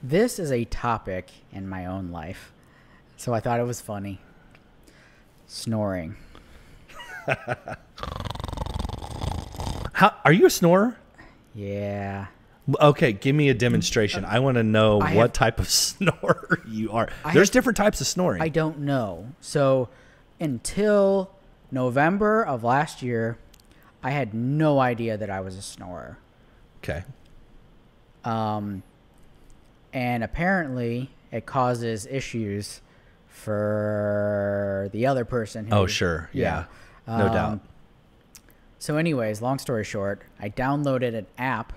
This is a topic in my own life, so I thought it was funny. Snoring. Are you a snorer? Yeah. Okay, give me a demonstration. I want to know what type of snorer you are. There's different types of snoring. I don't know. So until November of last year, I had no idea that I was a snorer. Okay. And apparently it causes issues for the other person. Oh, sure. Yeah. No doubt. So anyways, long story short, I downloaded an app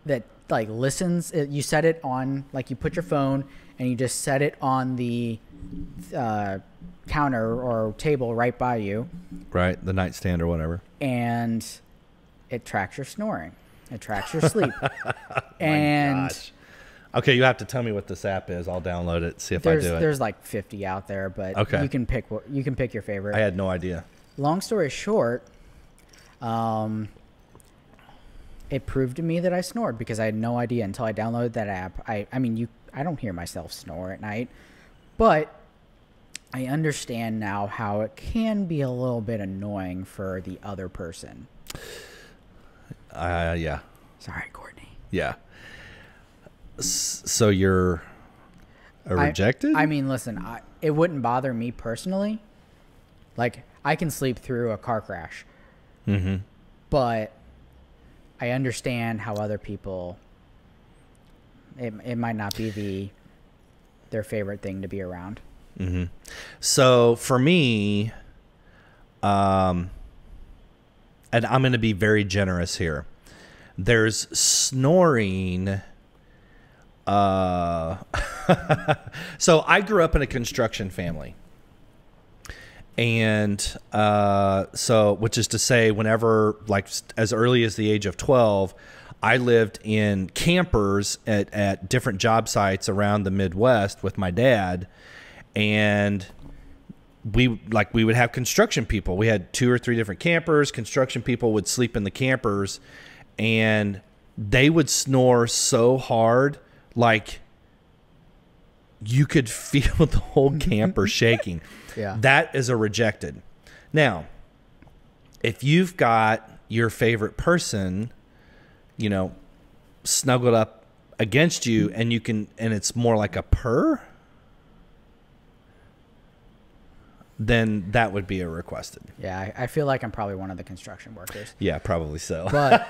that like listens. You set it on, like you put your phone and you just set it on the counter or table right by you. Right. The nightstand or whatever. And it tracks your snoring. It tracks your sleep. My gosh. Okay, you have to tell me what this app is. I'll download it, see if I do it. There's like 50 out there, but okay. you can pick your favorite. I had no idea. Long story short, it proved to me that I snored because I had no idea until I downloaded that app. I don't hear myself snore at night, but I understand now how it can be a little bit annoying for the other person. Yeah. Sorry, Courtney. Yeah. So you're rejected? I mean, listen, it wouldn't bother me personally. Like, I can sleep through a car crash. Mm-hmm. But I understand how other people, it might not be their favorite thing to be around. Mm-hmm. So for me, and I'm going to be very generous here. There's snoring. So I grew up in a construction family. And so, which is to say, whenever, like as early as the age of 12, I lived in campers at different job sites around the Midwest with my dad. And we would have construction people. We had 2 or 3 different campers. Construction people would sleep in the campers, and they would snore so hard, like you could feel the whole camper shaking. Yeah. That is a rejected. Now, if you've got your favorite person, snuggled up against you, and it's more like a purr, then that would be a requested. Yeah, I feel like I'm probably one of the construction workers. Yeah, probably so. But